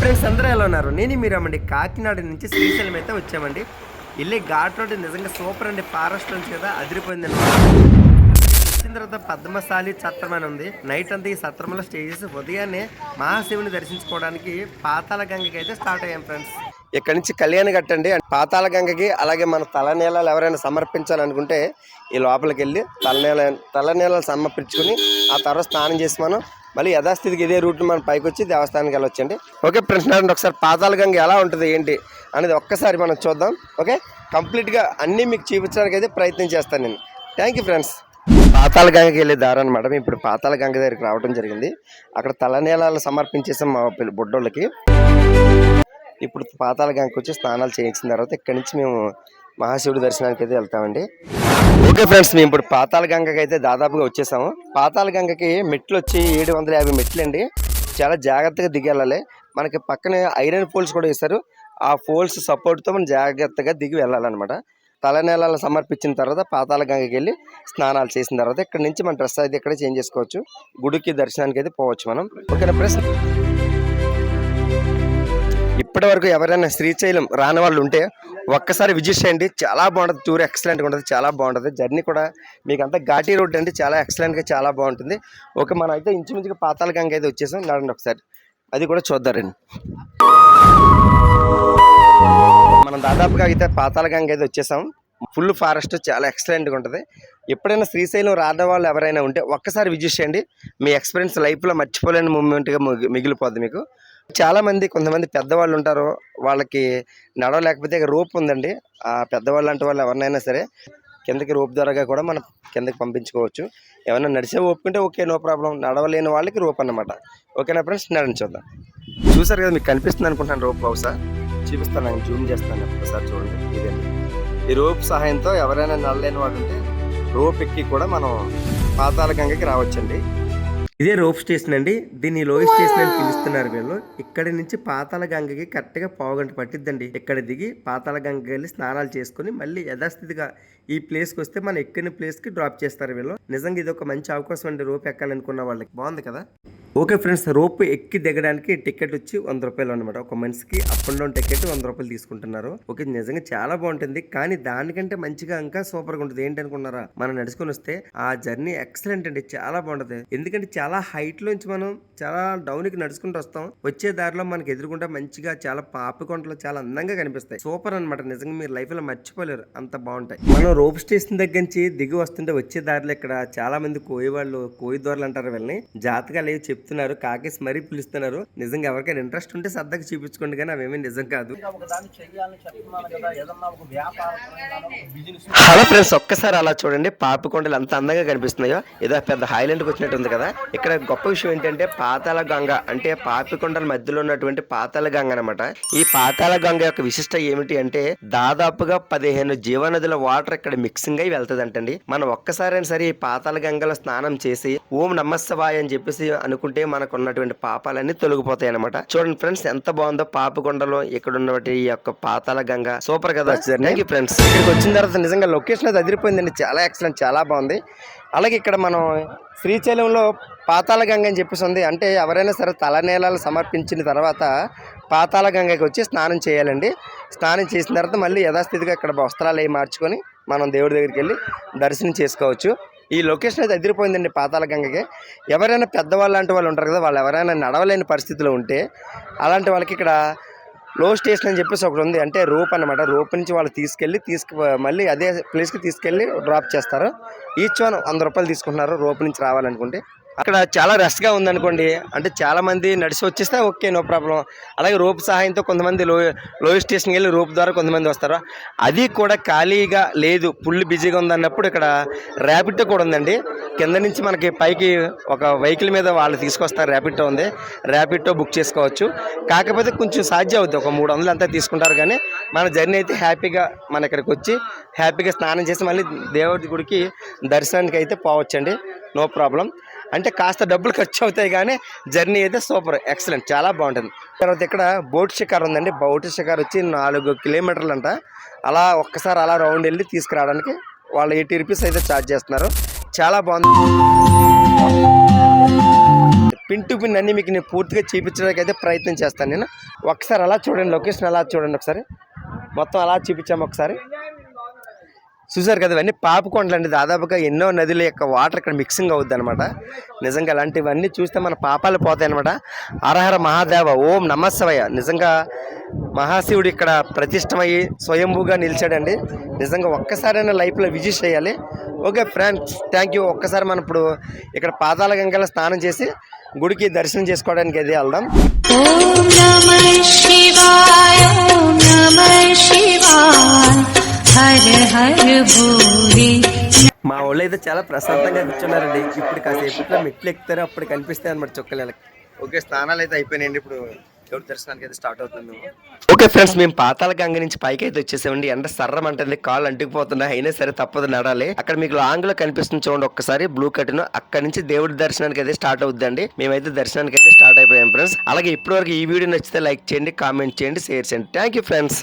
Friends అందరూ ఎలా ఉన్నారు? నేను మీరామండి. కాకినాడ నుంచి శ్రీశైలం అయితే వచ్చామండి. వెళ్ళి ఘాట్ రోడ్ నిజంగా సూపర్ అండి. ఫారెస్ట్ నుంచి కదా అదిరిపోయింది అనమాట. వచ్చిన తర్వాత పద్మశాలి సత్రం అని ఉంది. నైట్ అంతా ఈ సత్రంలో స్టే చేసి ఉదయాన్నే మహాశివుని దర్శించుకోవడానికి పాతాళ గంగకి అయితే స్టార్ట్ అయ్యాం ఫ్రెండ్స్. ఇక్కడ నుంచి కళ్యాణ్ కట్టండి పాతాళ గంగకి. అలాగే మన తలనీలాలు ఎవరైనా సమర్పించాలనుకుంటే ఈ లోపలికి వెళ్ళి తలనీలాలు సమర్పించుకుని ఆ తర్వాత స్నానం చేసి మనం మళ్ళీ యథాస్థితికి ఇదే రూట్ మనం పైకి వచ్చి దేవస్థానానికి వెళ్ళొచ్చండి. ఓకే ఫ్రెండ్స్, ఒకసారి పాతాళ గంగ ఎలా ఉంటుంది ఏంటి అనేది ఒక్కసారి మనం చూద్దాం. ఓకే, కంప్లీట్గా అన్నీ మీకు చూపించడానికి అయితే ప్రయత్నం చేస్తాను నేను. Thank you friends. పాతాళ గంగకి వెళ్ళే దారి అనమాట. మేము ఇప్పుడు పాతాళ గంగ దగ్గరికి రావడం జరిగింది. అక్కడ తలనీలాలు సమర్పించేసాం మా బుడ్డోళ్ళకి. ఇప్పుడు పాతాళ గంగకి వచ్చి స్నానాలు చేయించిన తర్వాత ఇక్కడి నుంచి మేము మహాశివుడి దర్శనానికి అయితే వెళ్తామండి. ఓకే ఫ్రెండ్స్, మేము ఇప్పుడు పాతాళ గంగకి అయితే దాదాపుగా వచ్చేసాము. పాతాళ గంగకి మెట్లు వచ్చి 750 మెట్లు అండి. చాలా జాగ్రత్తగా దిగి వెళ్ళాలి. మనకి పక్కనే ఐరన్ పోల్స్ కూడా వేస్తారు. ఆ పోల్స్ సపోర్ట్తో మనం జాగ్రత్తగా దిగి వెళ్ళాలన్నమాట. తలనీలాలు సమర్పించిన తర్వాత పాతాళ గంగకి వెళ్ళి స్నానాలు చేసిన తర్వాత ఇక్కడ నుంచి మన డ్రెస్ అయితే ఇక్కడ చేంజ్ చేసుకోవచ్చు. గుడికి దర్శనానికి అయితే పోవచ్చు మనం. ఓకేనా ఫ్రెండ్స్, ఇప్పటి వరకు ఎవరైనా శ్రీశైలం రాని వాళ్ళు ఉంటే ఒక్కసారి విజిట్ చేయండి. చాలా బాగుంటుంది. టూర్ ఎక్సలెంట్గా ఉంటుంది, చాలా బాగుంటుంది. జర్నీ కూడా మీకు అంతా ఘాటీ రోడ్ అండి, చాలా ఎక్సలెంట్గా చాలా బాగుంటుంది. ఓకే, మనం అయితే ఇంచుమించుగా పాతాళ గంగ అయితే వచ్చేసాం. నడండి ఒకసారి అది కూడా చూద్దారండి. మనం దాదాపుగా అయితే పాతాళ గంగ అయితే వచ్చేసాం. ఫుల్ ఫారెస్ట్, చాలా ఎక్సలెంట్గా ఉంటుంది. ఎప్పుడైనా శ్రీశైలం రాని వాళ్ళు ఎవరైనా ఉంటే ఒక్కసారి విజిట్ చేయండి. మీ ఎక్స్పీరియన్స్ లైఫ్లో మర్చిపోలేని మూమెంట్గా మిగిలిపోద్ది మీకు. చాలామంది కొంతమంది పెద్దవాళ్ళు ఉంటారు, వాళ్ళకి నడవలేకపోతే రోప్ ఉందండి. ఆ పెద్దవాళ్ళు అంటే వాళ్ళు ఎవరినైనా సరే కిందకి రోప్ ద్వారాగా కూడా మనం కిందకి పంపించుకోవచ్చు. ఏమైనా నడిచే ఓపుకుంటే ఓకే, నో ప్రాబ్లం. నడవలేని వాళ్ళకి రోప్ అన్నమాట. ఓకేనా ఫ్రెండ్స్, నడిచి చూద్దాం. చూసారు కదా, మీకు కనిపిస్తుంది అనుకుంటున్నాను రోప్ బహుశా. చూపిస్తాను, నేను జూమ్ చేస్తాను ఒకసారి చూడండి. ఇదండి, ఈ రోప్ సహాయంతో ఎవరైనా నడలేని వాళ్ళు ఉంటే రోప్ ఎక్కి కూడా మనం పాతాళ గంగకి రావచ్చండి. ఇదే రోప్ స్టేషన్ అండి. దీన్ని లోయ స్టేషన్ అని పిలుస్తున్నారు వీళ్ళు. ఇక్కడి నుంచి పాతాళ గంగకి కరెక్ట్గా 1/2 గంట పట్టిద్దండి. ఇక్కడ దిగి పాతాళ గంగకి వెళ్ళి స్నానాలు చేసుకుని మళ్ళీ యథాస్థితిగా ఈ ప్లేస్కి వస్తే మనం ఎక్కిన ప్లేస్కి డ్రాప్ చేస్తారు వీళ్ళు. నిజంగా ఇది ఒక మంచి అవకాశం అండి రోప్ ఎక్కాలనుకున్న వాళ్ళకి. బాగుంది కదా. ఓకే ఫ్రెండ్స్, రోప్ ఎక్కి దిగడానికి టికెట్ వచ్చి 100 రూపాయలు అనమాట. ఒక మనిషికి అప్ అండ్ డౌన్ టికెట్ 100 రూపాయలు తీసుకుంటున్నారు. ఓకే, నిజంగా చాలా బాగుంటుంది. కానీ దానికంటే మంచిగా ఇంకా సూపర్గా ఉంటుంది. ఏంటి అనుకున్నారా, మనం నడుచుకుని వస్తే ఆ జర్నీ ఎక్సలెంట్ అండి, చాలా బాగుంటుంది. ఎందుకంటే చాలా హైట్ లోంచి మనం చాలా డౌన్ కి నడుచుకుంటూ వస్తాం. వచ్చే దారిలో మనకి ఎదురుకుంటా మంచిగా చాలా పాపికొండలు చాలా అందంగా కనిపిస్తాయి. సూపర్ అనమాట. నిజంగా మీరు లైఫ్ లో మర్చిపోలేరు, అంత బాగుంటాయి. మనం రోప్ స్టేషన్ దగ్గర నుంచి దిగి వస్తుంటే వచ్చే దారిలో ఇక్కడ చాలా మంది కోయి దూరలు అంటారు వీళ్ళని. జాతకాలు ఏవి చెప్తున్నారు, కాకేసి మరీ పిలుస్తున్నారు. నిజంగా ఎవరికైనా ఇంట్రెస్ట్ ఉంటే సరదాగా చూపించుకోండి, కానీ అవేమీ నిజం కాదు. హలో ఫ్రెండ్స్, ఒక్కసారి అలా చూడండి, పాపికొండలు అంత అందంగా కనిపిస్తున్నాయో. ఏదో పెద్ద హైలాండ్కి వచ్చినట్టు ఉంది కదా. ఇక్కడ గొప్ప విషయం ఏంటంటే పాతాళ గంగ అంటే పాపికొండల మధ్యలో ఉన్నటువంటి పాతాళ గంగ అనమాట. ఈ పాతాళ గంగ యొక్క విశిష్ట ఏమిటి అంటే దాదాపుగా 15 జీవనదుల వాటర్ ఇక్కడ మిక్సింగ్ అయి వెళ్తుందంటండి. మనం ఒక్కసారైనా సరే ఈ పాతాళ గంగలో స్నానం చేసి ఓం నమఃశివాయ అని చెప్పేసి అనుకుంటే మనకు ఉన్నటువంటి పాపాలన్నీ తొలగిపోతాయి అనమాట. చూడండి ఫ్రెండ్స్, ఎంత బాగుందో పాపికొండలో ఇక్కడ ఉన్నటువంటి ఈ యొక్క పాతాళ గంగ. సూపర్ కదా. Thank you friends. ఇక్కడికి వచ్చిన తర్వాత నిజంగా లొకేషన్ అది అదిరిపోయిందండి, చాలా ఎక్సలెంట్, చాలా బాగుంది. అలాగే ఇక్కడ మనం శ్రీశైలంలో పాతాళ గంగ అని చెప్పేసి ఉంది. అంటే ఎవరైనా సరే తలనీలాలు సమర్పించిన తర్వాత పాతాళ గంగకి వచ్చి స్నానం చేయాలండి. స్నానం చేసిన తర్వాత మళ్ళీ యథాస్థితిగా ఇక్కడ వస్త్రాలు అవి మార్చుకొని మనం దేవుడి దగ్గరికి వెళ్ళి దర్శనం చేసుకోవచ్చు. ఈ లొకేషన్ అయితే అదిరిపోయిందండి పాతాళ గంగకి. ఎవరైనా పెద్దవాళ్ళు లాంటి వాళ్ళు ఉంటారు కదా, వాళ్ళు ఎవరైనా నడవలేని పరిస్థితిలో ఉంటే అలాంటి వాళ్ళకి ఇక్కడ లో స్టేషన్ అని చెప్పేసి ఒకటి ఉంది. అంటే రోప్ అనమాట. రోప్ నుంచి వాళ్ళు మళ్ళీ అదే ప్లేస్కి తీసుకెళ్ళి డ్రాప్ చేస్తారు. ఈచ్ వన్ 100 రూపాయలు తీసుకుంటున్నారు రోప్ నుంచి రావాలనుకుంటే. అక్కడ చాలా రష్గా ఉందనుకోండి, అంటే చాలా మంది నడిచి వచ్చేస్తే ఓకే, నో ప్రాబ్లం. అలాగే రోప్ సహాయంతో కొంతమంది లోయర్ స్టేషన్కి వెళ్ళి రోప్ ద్వారా కొంతమంది వస్తారు. అది కూడా ఖాళీగా లేదు, ఫుల్ బిజీగా ఉందన్నప్పుడు ఇక్కడ ర్యాపిడో కూడా ఉందండి. కింద నుంచి మనకి పైకి ఒక వెహికల్ మీద వాళ్ళు తీసుకొస్తారు. ర్యాపిడో ఉంది, ర్యాపిడో బుక్ చేసుకోవచ్చు. కాకపోతే కొంచెం సాధ్యం అవుతుంది, ఒక 300 అంతా తీసుకుంటారు. కానీ మన జర్నీ అయితే హ్యాపీగా మన ఇక్కడికి వచ్చి హ్యాపీగా స్నానం చేసి మళ్ళీ దేవుడి గుడికి దర్శనానికి అయితే పోవచ్చండి, నో ప్రాబ్లం. అంటే కాస్త డబ్బులు ఖర్చు అవుతాయి, కానీ జర్నీ అయితే సూపర్ ఎక్సలెంట్, చాలా బాగుంటుంది. తర్వాత ఇక్కడ బోట్ షికార్ ఉందండి. బోట్ షికార్ వచ్చి 4 కిలోమీటర్లు అంట. అలా ఒక్కసారి అలా రౌండ్ వెళ్ళి తీసుకురావడానికి వాళ్ళు 80 రూపీస్ అయితే ఛార్జ్ చేస్తున్నారు. చాలా బాగుంది. పిన్ టు పిన్ అన్ని మీకు నేను పూర్తిగా చూపించడానికి అయితే ప్రయత్నం చేస్తాను. నేను ఒకసారి అలా చూడండి, లొకేషన్ అలా చూడండి, ఒకసారి మొత్తం అలా చూపించాము. ఒకసారి చూసారు కదా, ఇవన్నీ పాపికొండలు అండి. దాదాపుగా ఎన్నో నదుల యొక్క వాటర్ ఇక్కడ మిక్సింగ్ అవుద్ది అనమాట. నిజంగా అలాంటివన్నీ చూస్తే మన పాపాలు పోతాయి అనమాట. హరహర మహాదేవ ఓం నమఃశివాయ. నిజంగా మహాశివుడు ఇక్కడ ప్రతిష్టమయ్యి స్వయంభూగా నిలిచాడండి. నిజంగా ఒక్కసారైనా లైఫ్లో విజిట్ చేయాలి. Okay friends, thank you. ఒక్కసారి మనం ఇప్పుడు ఇక్కడ పాతాళ గంగలో స్నానం చేసి గుడికి దర్శనం చేసుకోవడానికి అయితే వెళ్దాం. ఓం నమః శివాయ, ఓం నమః శివాయ, హర హర భోలే. మా వాళ్ళు అయితే చాలా ప్రశాంతంగా కూర్చున్నారండి. ఇప్పుడు కాసేపట్లో మెట్లు ఎక్కుతారో అప్పుడు కనిపిస్తాయి అనమాట చుక్కలు. ఓకే, స్నానాలు అయితే అయిపోయినాయండి. ఇప్పుడు దేవుడి దర్శనానికి అయితే స్టార్ట్ అవుతుంది. ఓకే ఫ్రెండ్స్, మేము పాతాళ గంగ నుంచి పైకి అయితే వచ్చేసామండి. ఎండ సర్రం అంటే కాళ్ళు అంటుకుపోతున్నాయి, అయినా సరే తప్పదు నడాలి. అక్కడ మీకు లాంగ్ లో కనిపిస్తుంది చూడండి ఒక్కసారి బ్లూ కర్టెన్. అక్కడ నుంచి దేవుడి దర్శనానికి అయితే స్టార్ట్ అవుతుందండి. మేమైతే దర్శనానికి అయితే స్టార్ట్ అయిపోయాం ఫ్రెండ్స్. అలాగే ఇప్పటి వరకు ఈ వీడియో నచ్చితే లైక్ చేయండి, కామెంట్ చేయండి, షేర్ చేయండి. Thank you friends.